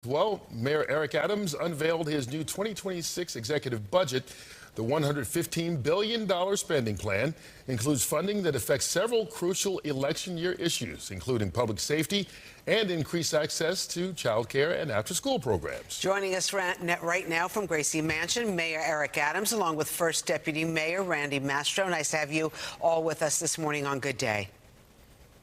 Well, Mayor Eric Adams unveiled his new 2026 executive budget. The $115 billion spending plan includes funding that affects several crucial election year issues, including public safety and increased access to child care and after-school programs. Joining us right now from Gracie Mansion, Mayor Eric Adams, along with First Deputy Mayor Randy Mastro. Nice to have you all with us this morning on Good Day.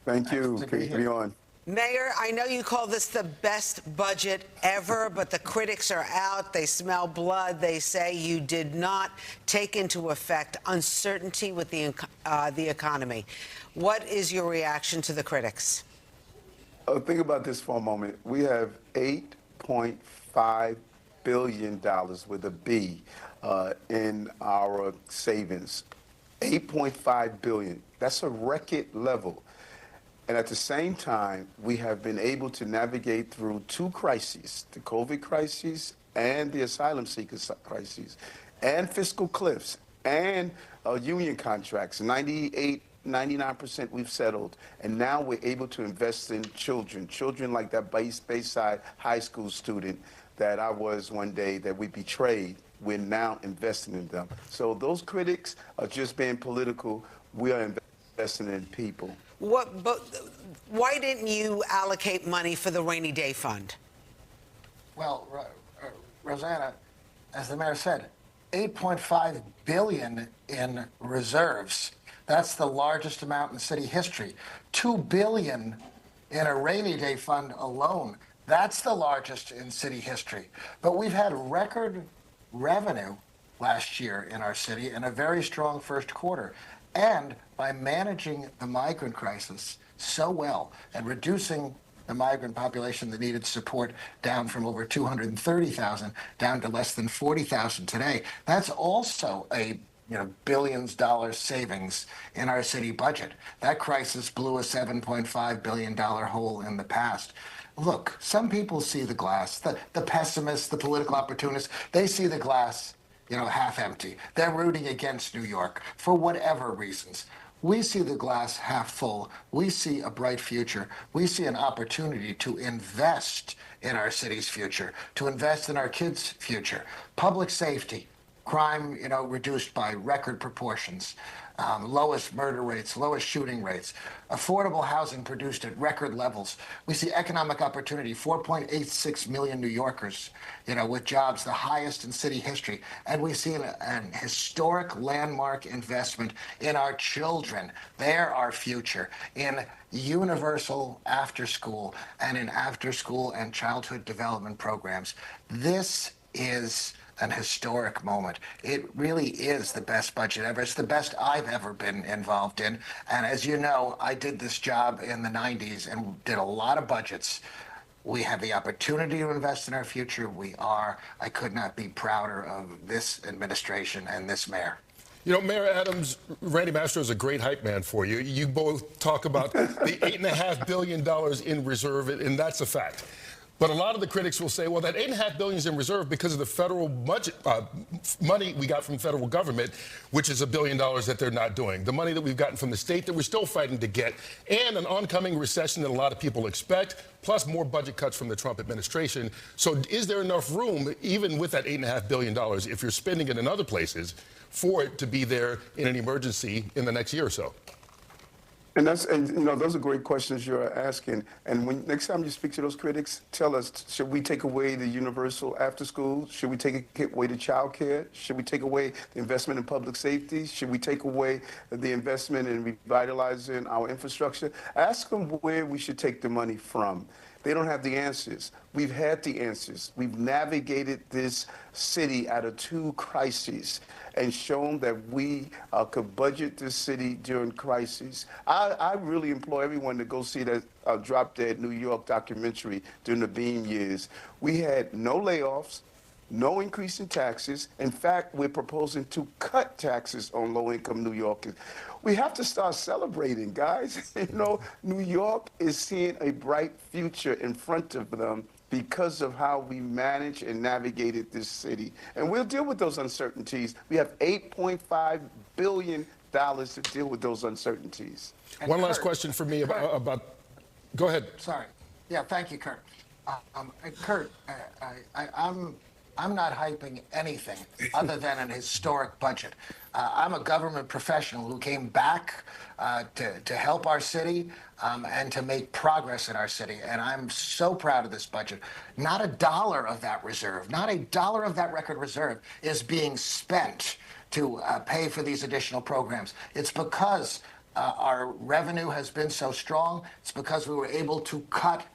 Thank you. Great to be on. Mayor, I know you call this the best budget ever, but the critics are out. They smell blood. They say you did not take into effect uncertainty with the economy. What is your reaction to the critics? Think about this for a moment. We have $8.5 billion with a B in our savings. $8.5 billion. That's a record level. And at the same time, we have been able to navigate through two crises, the COVID crisis and the asylum seeker crisis, and fiscal cliffs, and union contracts. 99% we've settled. And now we're able to invest in children like that Bayside High School student that I was one day that we betrayed. We're now investing in them. So those critics are just being political. We are investing in people. But why didn't you allocate money for the rainy day fund? Well, Rosanna, as the mayor said, $8.5 billion in reserves. That's the largest amount in city history. $2 billion in a rainy day fund alone. That's the largest in city history. But we've had record revenue last year in our city and a very strong first quarter. And by managing the migrant crisis so well and reducing the migrant population that needed support down from over 230,000 down to less than 40,000 today, that's also a billions dollars savings in our city budget. That crisis blew a $7.5 billion hole in the past. Look, some people see the glass, the pessimists, the political opportunists, they see the glass half empty. They're rooting against New York for whatever reasons. We see the glass half full. We see a bright future. We see an opportunity to invest in our city's future, to invest in our kids' future. Public safety, crime, reduced by record proportions. Lowest murder rates, lowest shooting rates, affordable housing produced at record levels. We see economic opportunity, 4.86 million New Yorkers, with jobs the highest in city history. And we see an historic landmark investment in our children. They're our future, in universal after school and in after school and childhood development programs. This is an historic moment. It really is the best budget ever. It's the best I've ever been involved in. And as you know, I did this job in the 90s and did a lot of budgets. We have the opportunity to invest in our future. I could not be prouder of this administration and this mayor. Mayor Adams, Randy Mastro is a great hype man for you. You both talk about the $8.5 billion in reserve, and that's a fact. But a lot of the critics will say, well, that $8.5 billion is in reserve because of the federal budget money we got from the federal government, which is $1 billion that they're not doing. The money that we've gotten from the state that we're still fighting to get, and an oncoming recession that a lot of people expect, plus more budget cuts from the Trump administration. So is there enough room, even with that $8.5 billion, if you're spending it in other places, for it to be there in an emergency in the next year or so? And those are great questions you're asking. And next time you speak to those critics, tell us, should we take away the universal after school? Should we take away the child care? Should we take away the investment in public safety? Should we take away the investment in revitalizing our infrastructure? Ask them where we should take the money from. They don't have the answers. We've had the answers. We've navigated this city out of two crises and shown that we could budget this city during crises. I really implore everyone to go see that Drop Dead New York documentary during the Beam years. We had no layoffs, no increase in taxes. In fact, we're proposing to cut taxes on low-income New Yorkers. We have to start celebrating, guys. New York is seeing a bright future in front of them because of how we managed and navigated this city. And we'll deal with those uncertainties. We have $8.5 billion to deal with those uncertainties. One last question for me about. Go ahead. Sorry. Yeah, thank you, Kurt. Kurt, I'm not hyping anything other than an historic budget. I'm a government professional who came back to help our city and to make progress in our city. And I'm so proud of this budget. Not a dollar of that reserve, not a dollar of that record reserve is being spent to pay for these additional programs. It's because our revenue has been so strong. It's because we were able to cut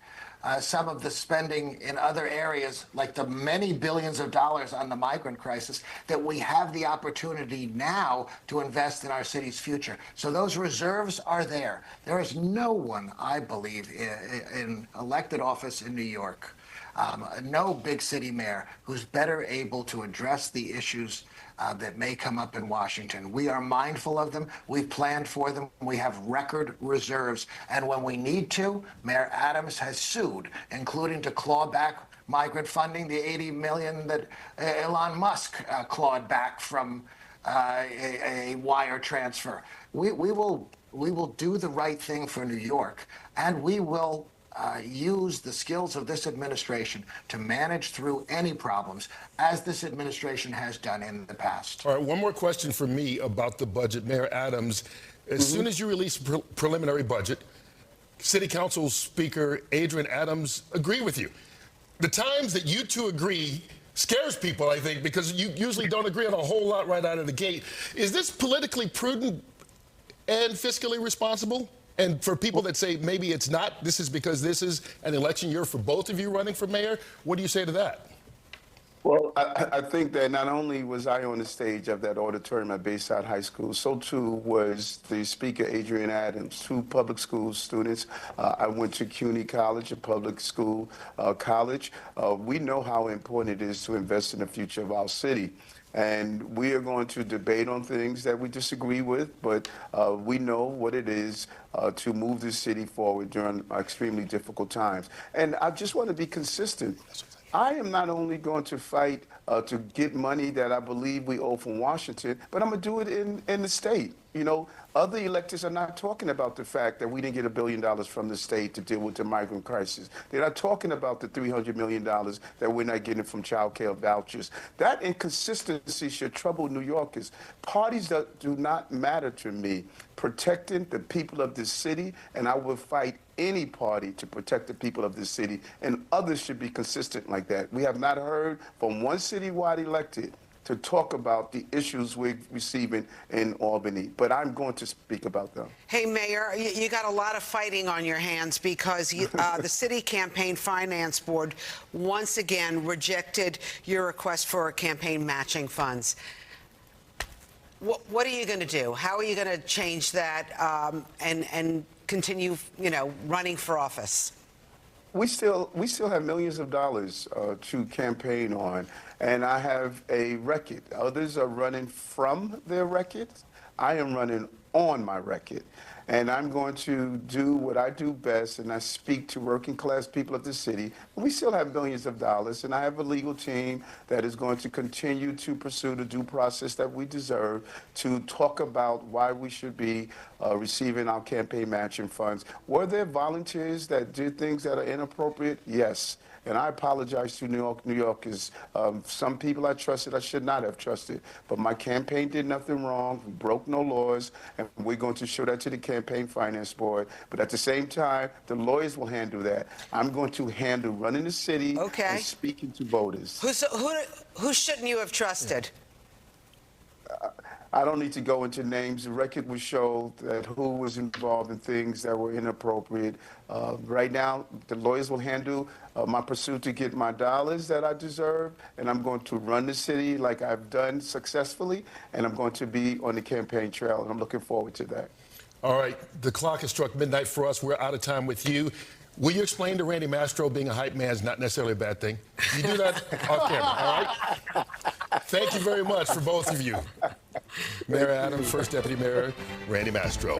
some of the spending in other areas, like the many billions of dollars on the migrant crisis, that we have the opportunity now to invest in our city's future. So those reserves are there. There is no one, I believe, in elected office in New York, no big city mayor who's better able to address the issues that may come up in Washington. We are mindful of them. We've planned for them. We have record reserves. And when we need to, Mayor Adams has sued, including to claw back migrant funding, the $80 million that Elon Musk clawed back from a wire transfer. We will do the right thing for New York, and we will use the skills of this administration to manage through any problems, as this administration has done in the past. All right, one more question for me about the budget. Mayor Adams, as soon as you release a preliminary budget, City Council Speaker Adrian Adams agreed with you. The times that you two agree scares people, I think, because you usually don't agree on a whole lot right out of the gate. Is this politically prudent and fiscally responsible? And for people that say maybe it's not, this is because this is an election year for both of you running for mayor, what do you say to that? Well, I think that not only was I on the stage of that auditorium at Bayside High School, so too was the speaker, Adrian Adams, two public school students. I went to CUNY College, a public school college. We know how important it is to invest in the future of our city. And we are going to debate on things that we disagree with, but we know what it is to move this city forward during extremely difficult times. And I just want to be consistent. I am not only going to fight to get money that I believe we owe from Washington, but I'm going to do it in the state. You know, other electeds are not talking about the fact that we didn't get $1 billion from the state to deal with the migrant crisis. They're not talking about the $300 million that we're not getting from child care vouchers. That inconsistency should trouble New Yorkers. Parties that do not matter to me. Protecting the people of this city, and I will fight any party to protect the people of this city, and others should be consistent like that. We have not heard from one citywide elected to talk about the issues we're receiving in Albany, but I'm going to speak about them. Hey, Mayor, you got a lot of fighting on your hands because the City Campaign Finance Board once again rejected your request for campaign matching funds. What are you going to do? How are you going to change that and continue, running for office? We still have millions of dollars to campaign on, and I have a record. Others are running from their records. I am running on my record, and I'm going to do what I do best, and I speak to working class people of the city. We still have millions of dollars, and I have a legal team that is going to continue to pursue the due process that we deserve to talk about why we should be receiving our campaign matching funds. Were there volunteers that did things that are inappropriate? Yes. And I apologize to New Yorkers. Some people I trusted I should not have trusted. But my campaign did nothing wrong. We broke no laws. And we're going to show that to the Campaign Finance Board. But at the same time, the lawyers will handle that. I'm going to handle running the city and speaking to voters. Who shouldn't you have trusted? I don't need to go into names. The record will show that who was involved in things that were inappropriate. Right now, the lawyers will handle my pursuit to get my dollars that I deserve, and I'm going to run the city like I've done successfully, and I'm going to be on the campaign trail, and I'm looking forward to that. All right, the clock has struck midnight for us. We're out of time with you. Will you explain to Randy Mastro being a hype man is not necessarily a bad thing? You do that off camera, all right? Thank you very much for both of you. Mayor Adams, First Deputy Mayor Randy Mastro.